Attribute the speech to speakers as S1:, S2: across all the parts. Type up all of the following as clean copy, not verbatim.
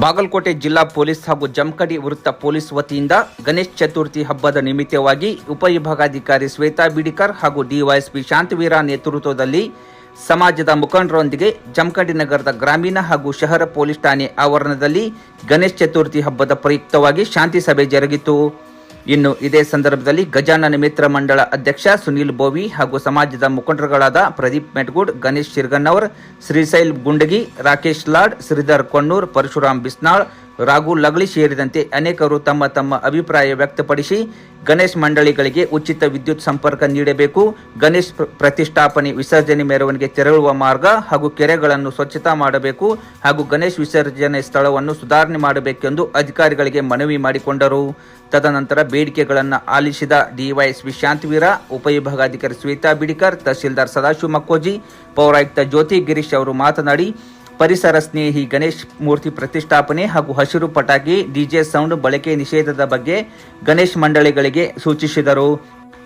S1: ಬಾಗಲಕೋಟೆ ಜಿಲ್ಲಾ ಪೊಲೀಸ್ ಹಾಗೂ ಜಮಖಂಡಿ ವೃತ್ತ ಪೊಲೀಸ್ ವತಿಯಿಂದ ಗಣೇಶ ಚತುರ್ಥಿ ಹಬ್ಬದ ನಿಮಿತ್ತವಾಗಿ ಉಪವಿಭಾಗಾಧಿಕಾರಿ ಶ್ವೇತಾ ಬಿಡಿಕರ್ ಹಾಗೂ ಡಿವೈಎಸ್ಪಿ ಶಾಂತವೀರ ನೇತೃತ್ವದಲ್ಲಿ ಸಮಾಜದ ಮುಖಂಡರೊಂದಿಗೆ ಜಮಖಂಡಿ ನಗರದ ಗ್ರಾಮೀಣ ಹಾಗೂ ಶಹರ ಪೊಲೀಸ್ ಠಾಣೆ ಆವರಣದಲ್ಲಿ ಗಣೇಶ ಚತುರ್ಥಿ ಹಬ್ಬದ ಪ್ರಯುಕ್ತವಾಗಿ ಶಾಂತಿ ಸಭೆ ಜರುಗಿತು. ಇನ್ನು ಇದೇ ಸಂದರ್ಭದಲ್ಲಿ ಗಜಾನನ ಮಿತ್ರ ಮಂಡಳ ಅಧ್ಯಕ್ಷ ಸುನೀಲ್ ಬೋವಿ ಹಾಗೂ ಸಮಾಜದ ಮುಖಂಡರುಗಳಾದ ಪ್ರದೀಪ್ ಮೆಟ್ಗೂಡ್, ಗಣೇಶ್ ಶಿರ್ಗನ್ನವರ್, ಶ್ರೀಶೈಲ್ ಗುಂಡಗಿ, ರಾಕೇಶ್ ಲಾಡ್, ಶ್ರೀಧರ್ ಕೊಣ್ಣೂರ್, ಪರಶುರಾಮ್ ಬಿಸ್ನಾಳ್, ರಾಘು ಲಗಳಿ ಸೇರಿದಂತೆ ಅನೇಕರು ತಮ್ಮ ತಮ್ಮ ಅಭಿಪ್ರಾಯ ವ್ಯಕ್ತಪಡಿಸಿ ಗಣೇಶ್ ಮಂಡಳಿಗಳಿಗೆ ಉಚಿತ ವಿದ್ಯುತ್ ಸಂಪರ್ಕ ನೀಡಬೇಕು, ಗಣೇಶ್ ಪ್ರತಿಷ್ಠಾಪನೆ ವಿಸರ್ಜನೆ ಮೆರವಣಿಗೆ ತೆರಳುವ ಮಾರ್ಗ ಹಾಗೂ ಕೆರೆಗಳನ್ನು ಸ್ವಚ್ಛತಾ ಮಾಡಬೇಕು ಹಾಗೂ ಗಣೇಶ್ ವಿಸರ್ಜನೆ ಸ್ಥಳವನ್ನು ಸುಧಾರಣೆ ಮಾಡಬೇಕೆಂದು ಅಧಿಕಾರಿಗಳಿಗೆ ಮನವಿ ಮಾಡಿಕೊಂಡರು. ತದನಂತರ ಬೇಡಿಕೆಗಳನ್ನು ಆಲಿಸಿದ ಡಿವೈಎಸ್ಪಿ ಶಾಂತವೀರ, ಉಪವಿಭಾಗಾಧಿಕಾರಿ ಶ್ವೇತಾ ಬಿಡಿಕರ್, ತಹಸೀಲ್ದಾರ್ ಸದಾಶಿವ ಮಕ್ಕೋಜಿ, ಪೌರಾಯುಕ್ತ ಜ್ಯೋತಿ ಗಿರೀಶ್ ಅವರು ಮಾತನಾಡಿ ಪರಿಸರ ಸ್ನೇಹಿ ಗಣೇಶ್ ಮೂರ್ತಿ ಪ್ರತಿಷ್ಠಾಪನೆ ಹಾಗೂ ಹಸಿರು ಪಟಾಕಿ, ಡಿಜೆ ಸೌಂಡ್ ಬಳಕೆ ನಿಷೇಧದ ಬಗ್ಗೆ ಗಣೇಶ್ ಮಂಡಳಿಗಳಿಗೆ ಸೂಚಿಸಿದರು.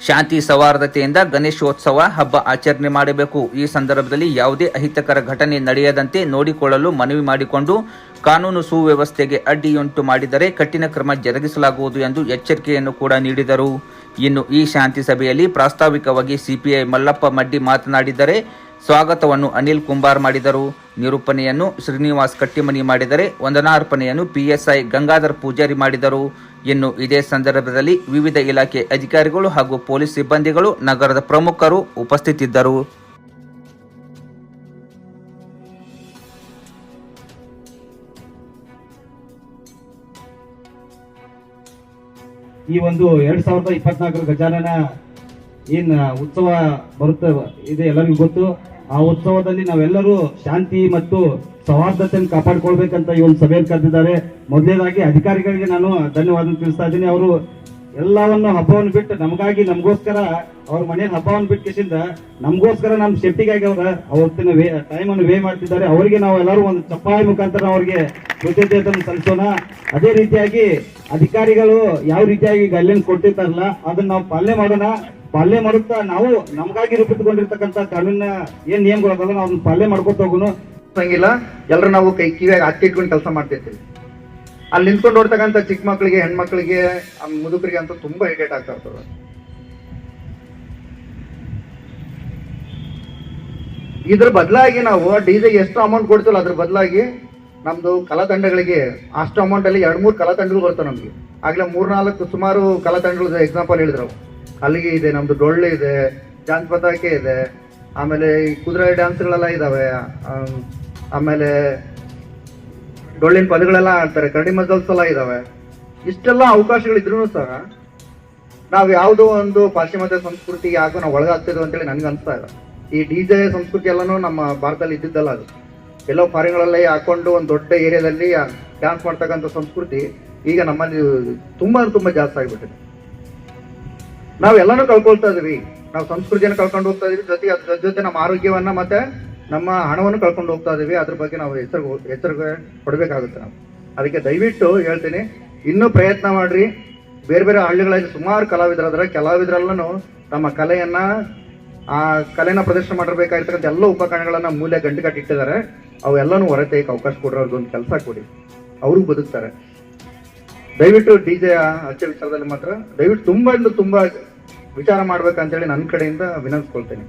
S1: ಶಾಂತಿ ಸೌಹಾರ್ದತೆಯಿಂದ ಗಣೇಶೋತ್ಸವ ಹಬ್ಬ ಆಚರಣೆ ಮಾಡಬೇಕು. ಈ ಸಂದರ್ಭದಲ್ಲಿ ಯಾವುದೇ ಅಹಿತಕರ ಘಟನೆ ನಡೆಯದಂತೆ ನೋಡಿಕೊಳ್ಳಲು ಮನವಿ ಮಾಡಿಕೊಂಡು ಕಾನೂನು ಸುವ್ಯವಸ್ಥೆಗೆ ಅಡ್ಡಿಯುಂಟು ಮಾಡಿದರೆ ಕಠಿಣ ಕ್ರಮ ಜರುಗಿಸಲಾಗುವುದು ಎಂದು ಎಚ್ಚರಿಕೆಯನ್ನು ಕೂಡ ನೀಡಿದರು. ಇನ್ನು ಈ ಶಾಂತಿ ಸಭೆಯಲ್ಲಿ ಪ್ರಾಸ್ತಾವಿಕವಾಗಿ ಸಿಪಿಐ ಮಲ್ಲಪ್ಪ ಮಡ್ಡಿ ಮಾತನಾಡಿದರೆ, ಸ್ವಾಗತವನ್ನು ಅನಿಲ್ ಕುಂಬಾರ್ ಮಾಡಿದರು. ನಿರೂಪಣೆಯನ್ನು ಶ್ರೀನಿವಾಸ್ ಕಟ್ಟಿಮನಿ ಮಾಡಿದರೆ, ವಂದನಾರ್ಪಣೆಯನ್ನು ಪಿಎಸ್ಐ ಗಂಗಾಧರ್ ಪೂಜಾರಿ ಮಾಡಿದರು. ಇನ್ನು ಇದೇ ಸಂದರ್ಭದಲ್ಲಿ ವಿವಿಧ ಇಲಾಖೆ ಅಧಿಕಾರಿಗಳು ಹಾಗೂ ಪೊಲೀಸ್ ಸಿಬ್ಬಂದಿಗಳು, ನಗರದ ಪ್ರಮುಖರು ಉಪಸ್ಥಿತಿದ್ದರು.
S2: ಈ ಒಂದು 2024 ಗಜಾನನ ಏನ್ ಉತ್ಸವ ಬರುತ್ತೆ ಇದೆ ಎಲ್ಲರಿಗೂ ಗೊತ್ತು. ಆ ಉತ್ಸವದಲ್ಲಿ ನಾವೆಲ್ಲರೂ ಶಾಂತಿ ಮತ್ತು ಸೌಹಾರ್ದತೆಯನ್ನು ಕಾಪಾಡ್ಕೊಳ್ಬೇಕಂತ ಈ ಒಂದು ಸಭೆಯನ್ನು ಕರೆದಿದ್ದಾರೆ. ಮೊದಲನೇದಾಗಿ ಅಧಿಕಾರಿಗಳಿಗೆ ನಾನು ಧನ್ಯವಾದ ತಿಳಿಸ್ತಾ ಇದ್ದೀನಿ. ಅವರು ಎಲ್ಲವನ್ನು ಹಬ್ಬವನ್ನು ಬಿಟ್ಟು ನಮಗಾಗಿ ನಮಗೋಸ್ಕರ ಅವ್ರ ಮನೆಯ ಹಬ್ಬವನ್ನು ಬಿಟ್ಟಿಸಿಂದ ನಮಗೋಸ್ಕರ ನಮ್ಮ ಸೇಫ್ಟಿಗಾಗಿ ಅವತ್ತಿನ ಟೈಮ್ ಅನ್ನು ವೇ ಮಾಡ್ತಿದ್ದಾರೆ. ಅವರಿಗೆ ನಾವು ಎಲ್ಲರೂ ಒಂದು ಚಪ್ಪಾಳೆ ಮುಖಾಂತರ ಅವರಿಗೆ ಕೃತಜ್ಞತೆಯನ್ನು ಸಲ್ಲಿಸೋಣ. ಅದೇ ರೀತಿಯಾಗಿ ಅಧಿಕಾರಿಗಳು ಯಾವ ರೀತಿಯಾಗಿ ಗೈಡ್ಲೈನ್ಸ್ ಕೊಟ್ಟಿರ್ತಾರಲ್ಲ ಅದನ್ನ ನಾವು ಪಾಲನೆ ಮಾಡುತ್ತಾ ನಾವು ನಮಗಾಗಿ ರೂಪಿಸಿಕೊಂಡಿರ್ತಕ್ಕಂಥ ಕಾನೂನಿನ ಏನ್ ನಿಯಮಗಳದಲ್ಲ ನಾವು ಅದನ್ನ ಪಾಲನೆ ಮಾಡ್ಕೊತ ಹೋಗೋಣ.
S3: ಸಂಗಿಲ್ಲ ಎಲ್ಲರೂ ನಾವು ಕಿವಿಯಾಗಿ ಹತ್ತಿಟ್ಕೊಂಡು ಕೆಲಸ ಮಾಡ್ತಿರ್ತೀವಿ. ಅಲ್ಲಿ ನಿಂತ್ಕೊಂಡು ನೋಡ್ತಕ್ಕಂಥ ಚಿಕ್ಕ ಮಕ್ಕಳಿಗೆ, ಹೆಣ್ಮಕ್ಳಿಗೆ, ಮುದುಕರಿಗೆ ಅಂತ ತುಂಬಾ ಇರಿಟೇಟ್ ಆಗ್ತಾ ಇರ್ತದೆ. ಇದ್ರ ಬದಲಾಗಿ ನಾವು ಡಿಜೆ ಎಷ್ಟು ಅಮೌಂಟ್ ಕೊಡ್ತೀವಲ್ಲ ಅದ್ರ ಬದಲಾಗಿ ನಮ್ದು ಕಲಾತಂಡಗಳಿಗೆ ಅಷ್ಟು ಅಮೌಂಟ್ ಅಲ್ಲಿ 2-3 ಕಲಾತಂಡಗಳು ಬರ್ತವೆ ನಮ್ಗೆ. ಆಗ್ಲೇ 3-4 ಸುಮಾರು ಕಲಾತಂಡಗಳು ಎಕ್ಸಾಂಪಲ್ ಹೇಳಿದ್ರು. ಅಲ್ಲಿಗೆ ಇದೆ, ನಮ್ದು ಡೊಳ್ಳೆ ಇದೆ, ಜಾನಪದಕ್ಕೆ ಇದೆ, ಆಮೇಲೆ ಈ ಕುದುರೆ ಡ್ಯಾನ್ಸ್ಗಳೆಲ್ಲ ಇದಾವೆ, ಆಮೇಲೆ ಡೊಳ್ಳಿನ ಪದಗಳೆಲ್ಲ ಆಡ್ತಾರೆ, ಕರಡಿ ಮಜಲ್ಸ್ ಎಲ್ಲ ಇದಾವೆ. ಇಷ್ಟೆಲ್ಲ ಅವಕಾಶಗಳಿದ್ರು ಸಹ ನಾವು ಯಾವುದೋ ಒಂದು ಪಾಶ್ಚಿಮಾತ್ಯ ಸಂಸ್ಕೃತಿಗೆ ಯಾಕೋ ನಾವು ಒಳಗಾಗ್ತಿದ್ವಿ ಅಂತೇಳಿ ನನ್ಗೆ ಅನಿಸ್ತಾ ಇಲ್ಲ. ಈ ಡಿಜೆ ಸಂಸ್ಕೃತಿ ಎಲ್ಲನೂ ನಮ್ಮ ಭಾರತದಲ್ಲಿ ಇದ್ದಿದ್ದಲ್ಲ. ಅದು ಎಲ್ಲೋ ಫಾರಿನ್ಗಳಲ್ಲೇ ಹಾಕೊಂಡು ಒಂದು ದೊಡ್ಡ ಏರಿಯಾದಲ್ಲಿ ಡ್ಯಾನ್ಸ್ ಮಾಡ್ತಕ್ಕಂಥ ಸಂಸ್ಕೃತಿ ಈಗ ನಮ್ಮಲ್ಲಿ ತುಂಬಾ ಜಾಸ್ತಿ ಆಗಿಬಿಟ್ಟಿದೆ. ನಾವೆಲ್ಲನೂ ಕಳ್ಕೊಳ್ತಾ ಇದೀವಿ. ನಾವು ಸಂಸ್ಕೃತಿಯನ್ನು ಕಳ್ಕೊಂಡು ಹೋಗ್ತಾ ಇದೀವಿ, ಜೊತೆಗೆ ಅದ್ರ ಜೊತೆ ನಮ್ಮ ಆರೋಗ್ಯವನ್ನ ಮತ್ತೆ ನಮ್ಮ ಹಣವನ್ನು ಕಳ್ಕೊಂಡು ಹೋಗ್ತಾ ಇದೀವಿ. ಅದ್ರ ಬಗ್ಗೆ ನಾವು ಎಚ್ಚರಿಕೆ ಕೊಡಬೇಕಾಗುತ್ತೆ. ನಾವು ಅದಕ್ಕೆ ದಯವಿಟ್ಟು ಹೇಳ್ತೀನಿ, ಇನ್ನೂ ಪ್ರಯತ್ನ ಮಾಡ್ರಿ. ಬೇರೆ ಬೇರೆ ಹಳ್ಳಿಗಳಲ್ಲಿ ಸುಮಾರು ಕಲಾವಿದರಾದ್ರೆ ಕಲಾವಿದರೆಲ್ಲನೂ ತಮ್ಮ ಕಲೆಯನ್ನ ಪ್ರದರ್ಶನ ಮಾಡಿರ್ಬೇಕಾಗಿರ್ತಕ್ಕಂಥ ಎಲ್ಲ ಉಪಕರಣಗಳನ್ನ ಮೂಲೆ ಗಂಟು ಕಟ್ಟಿಟ್ಟಿದ್ದಾರೆ. ಅವೆಲ್ಲನೂ ಹೊರತೆಗೆ ಅವಕಾಶ ಕೊಡ್ರಿ, ಅವ್ರಿಗೊಂದು ಕೆಲಸ ಕೊಡಿ, ಅವರು ಬದುಕ್ತಾರೆ. ದಯವಿಟ್ಟು ಡಿಜೆ ಹಚ್ಚ ವಿಚಾರದಲ್ಲಿ ಮಾತ್ರ ದಯವಿಟ್ಟು ತುಂಬಾ ವಿಚಾರ ಮಾಡ್ಬೇಕಂತೇಳಿ ನನ್ನ ಕಡೆಯಿಂದ ವಿನಂತಿಸ್ಕೊಳ್ತೇನೆ.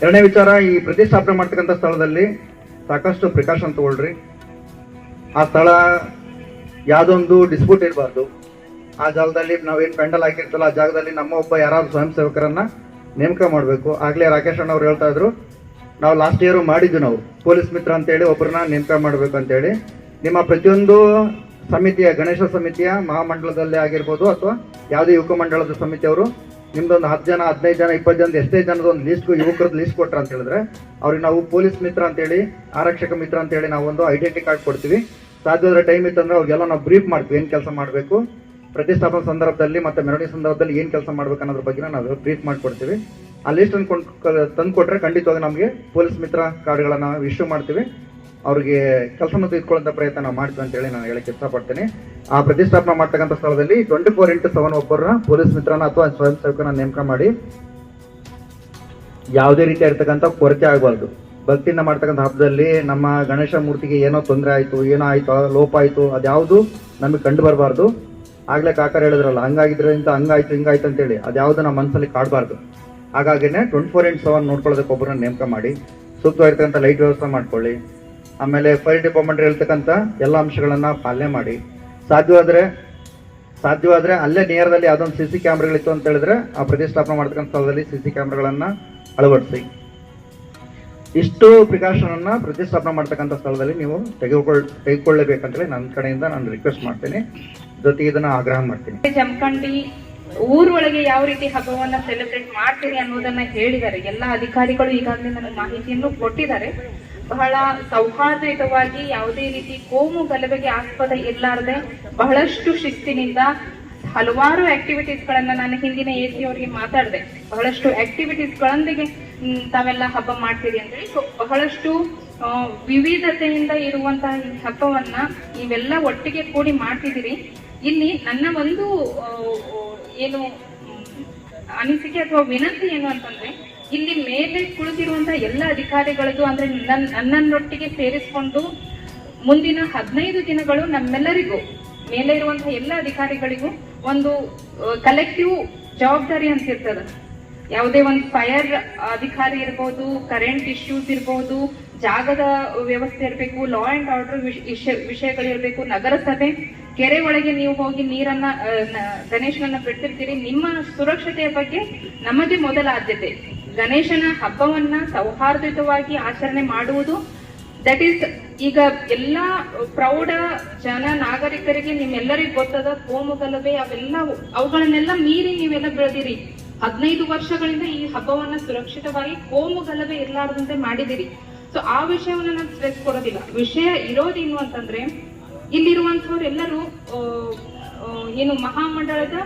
S3: ಎರಡನೇ ವಿಚಾರ, ಈ ಪ್ರತಿಷ್ಠಾಪನೆ ಮಾಡ್ತಕ್ಕಂಥ ಸ್ಥಳದಲ್ಲಿ ಸಾಕಷ್ಟು ಪ್ರಿಕಾಷನ್ ತಗೊಳ್ರಿ. ಆ ಸ್ಥಳ ಯಾವುದೊಂದು ಡಿಸ್ಪ್ಯೂಟ್ ಇರಬಾರ್ದು. ಆ ಜಾಗದಲ್ಲಿ ನಾವೇನು ಪೆಂಡಲ್ ಹಾಕಿರ್ತಲ್ಲ ಆ ಜಾಗದಲ್ಲಿ ನಮ್ಮ ಒಬ್ಬ ಯಾರಾದ್ರೂ ಸ್ವಯಂ ಸೇವಕರನ್ನ ನೇಮಕ ಮಾಡಬೇಕು. ಆಗ್ಲೇ ರಾಕೇಶ್ ಅಣ್ಣ ಅವ್ರು ಹೇಳ್ತಾ ಇದ್ರು, ನಾವು ಲಾಸ್ಟ್ ಇಯರ್ ಮಾಡಿದ್ವಿ, ನಾವು ಪೊಲೀಸ್ ಮಿತ್ರ ಅಂತೇಳಿ ಒಬ್ಬರನ್ನ ನೇಮಕ ಮಾಡಬೇಕು ಅಂತೇಳಿ. ನಿಮ್ಮ ಪ್ರತಿಯೊಂದು ಸಮಿತಿಯ, ಗಣೇಶ ಸಮಿತಿಯ ಮಹಾಮಂಡಲದಲ್ಲಿ ಆಗಿರ್ಬೋದು ಅಥವಾ ಯಾವುದೇ ಯುವಕ ಮಂಡಳದ ಸಮಿತಿಯವರು ನಿಮ್ದೊಂದು 10 ಜನ, 15 ಜನ, 20 ಜನ, ಎಷ್ಟೇ ಜನದ ಒಂದು ಯುವಕರದ್ದು ಲಿಸ್ಟ್ ಕೊಟ್ರ ಅಂತ ಹೇಳಿದ್ರೆ ಅವ್ರಿಗೆ ನಾವು ಪೊಲೀಸ್ ಮಿತ್ರ ಅಂತೇಳಿ, ಆರಕ್ಷಕ ಮಿತ್ರ ಅಂತೇಳಿ ನಾವು ಒಂದು ಐಡೆಂಟಿ ಕಾರ್ಡ್ ಕೊಡ್ತೀವಿ. ಸಾಧ್ಯವಾದ್ರೆ ಟೈಮ್ ಇತ್ತಂದ್ರೆ ಅವ್ರಿಗೆಲ್ಲ ನಾವು ಬ್ರೀಫ್ ಮಾಡ್ತೀವಿ, ಏನು ಕೆಲಸ ಮಾಡಬೇಕು, ಪ್ರತಿಷ್ಠಾಪನಾ ಸಂದರ್ಭದಲ್ಲಿ ಮತ್ತೆ ಮೆರವಣಿಗೆ ಸಂದರ್ಭದಲ್ಲಿ ಏನು ಕೆಲಸ ಮಾಡ್ಬೇಕು ಅನ್ನೋದ್ರ ಬಗ್ಗೆ ನಾವು ಬ್ರೀಫ್ ಮಾಡಿಕೊಡ್ತೀವಿ. ಆ ಲಿಸ್ಟ್ ತಂದು ಕೊಟ್ರೆ ಖಂಡಿತವಾಗಿ ನಮಗೆ ಪೊಲೀಸ್ ಮಿತ್ರ ಕಾರ್ಡ್ಗಳನ್ನ ಇಶ್ಯೂ ಮಾಡ್ತೀವಿ. ಅವ್ರಿಗೆ ಕೆಲಸವನ್ನು ತೆಗೆದುಕೊಳ್ಳುವಂಥ ಪ್ರಯತ್ನ ನಾವು ಮಾಡ್ತೀವಿ ಅಂತೇಳಿ ನಾನು ಹೇಳಕ್ಕೆ ಇಷ್ಟಪಡ್ತೀನಿ. ಆ ಪ್ರತಿಷ್ಠಾಪನೆ ಮಾಡ್ತಕ್ಕಂಥ ಸ್ಥಳದಲ್ಲಿ 24x7 ಒಬ್ಬರನ್ನ ಪೊಲೀಸ್ ಮಿತ್ರನ ಅಥವಾ ಸ್ವಯಂ ಸೇವಕನ ನೇಮಕ ಮಾಡಿ ಯಾವುದೇ ರೀತಿಯಾಗಿರ್ತಕ್ಕಂಥ ಕೊರತೆ ಆಗಬಾರ್ದು. ಭಕ್ತಿಯಿಂದ ಮಾಡ್ತಕ್ಕಂಥ ಹಬ್ಬದಲ್ಲಿ ನಮ್ಮ ಗಣೇಶ ಮೂರ್ತಿಗೆ ಏನೋ ತೊಂದರೆ ಆಯಿತು, ಏನೋ ಆಯಿತು, ಲೋಪ ಆಯಿತು, ಅದ್ಯಾವುದು ನಮಗೆ ಕಂಡು ಬರಬಾರ್ದು. ಆಗ್ಲೇ ಕಾಕರ್ ಹೇಳಿದ್ರಲ್ಲ, ಹಂಗಾಗಿದ್ರಿಂದ ಹಂಗಾಯ್ತು ಹಿಂಗಾಯ್ತು ಅಂತೇಳಿ ಅದ್ಯಾವುದು ನಮ್ಮ ಮನಸ್ಸಲ್ಲಿ ಕಾಡಬಾರ್ದು. ಹಾಗಾಗಿನೇ 24/7 ನೋಡ್ಕೊಳ್ಳೋದಕ್ಕೆ ಒಬ್ಬರನ್ನ ನೇಮಕ ಮಾಡಿ ಸೂಕ್ತವಾಗಿರ್ತಕ್ಕಂಥ ಲೈಟ್ ವ್ಯವಸ್ಥೆ ಮಾಡ್ಕೊಳ್ಳಿ. ಆಮೇಲೆ ಫೈರ್ ಡಿಪಾರ್ಟ್ಮೆಂಟ್ ಹೇಳ್ತಕ್ಕಂಥ ಎಲ್ಲ ಅಂಶಗಳನ್ನ ಪಾಲನೆ ಮಾಡಿ. ಸಾಧ್ಯವಾದ್ರೆ ಅಲ್ಲೇ ನೇರದಲ್ಲಿ ಯಾವುದೊಂದು CC ಕ್ಯಾಮ್ರಾಗಳಿತ್ತು ಅಂತ ಹೇಳಿದ್ರೆ ಆ ಪ್ರತಿಷ್ಠಾಪನೆ ಮಾಡ್ತಕ್ಕಂಥ ಸ್ಥಳದಲ್ಲಿ CC ಕ್ಯಾಮ್ರಾಗಳನ್ನ ಅಳವಡಿಸಿ. ಇಷ್ಟು ಪ್ರಿಕಾಷನ್ ಅನ್ನ ಪ್ರತಿಷ್ಠಾಪನೆ ಮಾಡ್ತಕ್ಕಂಥ ಸ್ಥಳದಲ್ಲಿ ನೀವು ತೆಗೆದುಕೊಳ್ಳಬೇಕಂತೇಳಿ ನನ್ನ ಕಡೆಯಿಂದ ನಾನು ರಿಕ್ವೆಸ್ಟ್ ಮಾಡ್ತೀನಿ, ಜೊತೆಗೆ ಇದನ್ನ ಆಗ್ರಹ ಮಾಡ್ತೀನಿ.
S4: ಜಮಖಂಡಿ ಊರೊಳಗೆ ಯಾವ ರೀತಿ ಹಬ್ಬವನ್ನ ಸೆಲೆಬ್ರೇಟ್ ಮಾಡ್ತೀರಿ ಅನ್ನೋದನ್ನ ಹೇಳಿದ್ದಾರೆ. ಎಲ್ಲ ಅಧಿಕಾರಿಗಳು ಈಗಾಗಲೇ ನನಗೆ ಮಾಹಿತಿಯನ್ನು ಕೊಟ್ಟಿದ್ದಾರೆ. ಬಹಳ ಸೌಹಾರ್ದಯುತವಾಗಿ, ಯಾವುದೇ ರೀತಿ ಕೋಮು ಗಲಭೆಗೆ ಆಸ್ಪದ ಇರಲಾರದೆ ಬಹಳಷ್ಟು ಶಿಸ್ತಿನಿಂದ ಹಲವಾರು ಆಕ್ಟಿವಿಟೀಸ್ ಗಳನ್ನ ನಾನು ಹಿಂದಿನ AC ಅವರಿಗೆ ಮಾತಾಡಿದೆ. ಬಹಳಷ್ಟು ಆಕ್ಟಿವಿಟೀಸ್ ಗಳೊಂದಿಗೆ ತಾವೆಲ್ಲ ಹಬ್ಬ ಮಾಡ್ತೀರಿ ಅಂತೇಳಿ. ಸೊ ಬಹಳಷ್ಟು ವಿವಿಧತೆಯಿಂದ ಇರುವಂತಹ ಈ ಹಬ್ಬವನ್ನ ನೀವೆಲ್ಲ ಒಟ್ಟಿಗೆ ಕೂಡಿ ಮಾಡ್ತಿದ್ದೀರಿ. ಇಲ್ಲಿ ನನ್ನ ಒಂದು ಏನು ಅನಿಸಿಕೆ ಅಥವಾ ವಿನಂತಿ ಏನು ಅಂತಂದ್ರೆ, ಇಲ್ಲಿ ಮೇಲೆ ಕುಳಿತಿರುವಂತಹ ಎಲ್ಲ ಅಧಿಕಾರಿಗಳದ್ದು ಅಂದ್ರೆ ನನ್ನನ್ನೊಟ್ಟಿಗೆ ಸೇರಿಸಿಕೊಂಡು ಮುಂದಿನ 15 ದಿನಗಳು ನಮ್ಮೆಲ್ಲರಿಗೂ, ಮೇಲೆ ಇರುವಂತಹ ಎಲ್ಲ ಅಧಿಕಾರಿಗಳಿಗೂ ಒಂದು ಕಲೆಕ್ಟಿವ್ ಜವಾಬ್ದಾರಿ ಅಂತ ಇರ್ತದ. ಯಾವುದೇ ಒಂದು ಫೈರ್ ಅಧಿಕಾರಿ ಇರ್ಬೋದು, ಕರೆಂಟ್ ಇಶ್ಯೂಸ್ ಇರ್ಬೋದು, ಜಾಗದ ವ್ಯವಸ್ಥೆ ಇರಬೇಕು, ಲಾ ಅಂಡ್ ಆರ್ಡರ್ ವಿಷಯಗಳಿರ್ಬೇಕು, ನಗರಸಭೆ, ಕೆರೆ ಒಳಗೆ ನೀವು ಹೋಗಿ ನೀರನ್ನ ಗಣೇಶನನ್ನ ಬಿಡ್ತಿರ್ತೀರಿ. ನಿಮ್ಮ ಸುರಕ್ಷತೆಯ ಬಗ್ಗೆ ನಮಗೆ ಮೊದಲ ಆದ್ಯತೆ. ಗಣೇಶನ ಹಬ್ಬವನ್ನ ಸೌಹಾರ್ದಯುತವಾಗಿ ಆಚರಣೆ ಮಾಡುವುದು, ದಟ್ ಈಸ್ ಈಗ ಎಲ್ಲಾ ಪ್ರೌಢ ನಾಗರಿಕರಿಗೆ ನಿಮ್ಮೆಲ್ಲರಿಗೂ ಗೊತ್ತದ ಕೋಮು ಗಲಭೆ ಅವುಗಳನ್ನೆಲ್ಲ ಮೀರಿ ನೀವೆಲ್ಲ ಬೆಳೆದಿರಿ. 15 ವರ್ಷಗಳಿಂದ ಈ ಹಬ್ಬವನ್ನ ಸುರಕ್ಷಿತವಾಗಿ ಕೋಮು ಗಲಭೆ ಇರಲಾರದಂತೆ ಮಾಡಿದಿರಿ. ಸೊ ಆ ವಿಷಯವನ್ನ ನಾನು ಸ್ಟ್ರೆಸ್ ಕೊಡೋದಿಲ್ಲ. ವಿಷಯ ಇರೋದೇನು ಅಂತಂದ್ರೆ, ಇಲ್ಲಿರುವಂತವ್ರೆಲ್ಲರೂ ಏನು ಮಹಾಮಂಡಳದ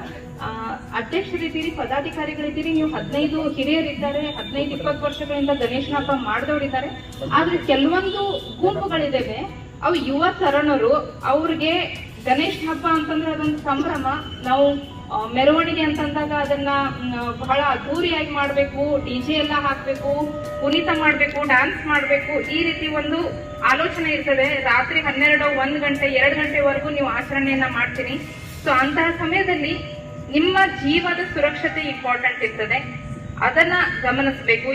S4: ಅಧ್ಯಕ್ಷರಿದ್ದೀರಿ, ಪದಾಧಿಕಾರಿಗಳಿದ್ದೀರಿ. ನೀವು 15 ಹಿರಿಯರಿದ್ದಾರೆ, 15-20 ವರ್ಷಗಳಿಂದ ಗಣೇಶನ ಹಬ್ಬ ಮಾಡಿದವರಿದ್ದಾರೆ. ಆದ್ರೆ ಕೆಲವೊಂದು ಗುಂಪುಗಳಿದ್ದಾವೆ, ಅವು ಯುವ ತರುಣರು. ಅವ್ರಿಗೆ ಗಣೇಶ ಹಬ್ಬ ಅಂತಂದ್ರೆ ಅದೊಂದು ಸಂಭ್ರಮ. ನಾವು ಮೆರವಣಿಗೆ ಅಂತಂದಾಗ ಅದನ್ನ ಬಹಳ ಅದ್ದೂರಿಯಾಗಿ ಮಾಡ್ಬೇಕು, DJ ಎಲ್ಲ ಹಾಕ್ಬೇಕು, ಕುಣಿತ ಮಾಡ್ಬೇಕು, ಡ್ಯಾನ್ಸ್ ಮಾಡ್ಬೇಕು, ಈ ರೀತಿ ಒಂದು ಆಲೋಚನೆ ಇರ್ತದೆ. ರಾತ್ರಿ 12, 1 ಗಂಟೆ 2 ಗಂಟೆವರೆಗೂ ನೀವು ಆಚರಣೆಯನ್ನ ಮಾಡ್ತೀರಿ. ಸೊ ಅಂತಹ ಸಮಯದಲ್ಲಿ ನಿಮ್ಮ ಜೀವದ ಸುರಕ್ಷತೆ ಇಂಪಾರ್ಟೆಂಟ್ ಇರ್ತದೆ, ಅದನ್ನ ಗಮನಿಸಬೇಕು.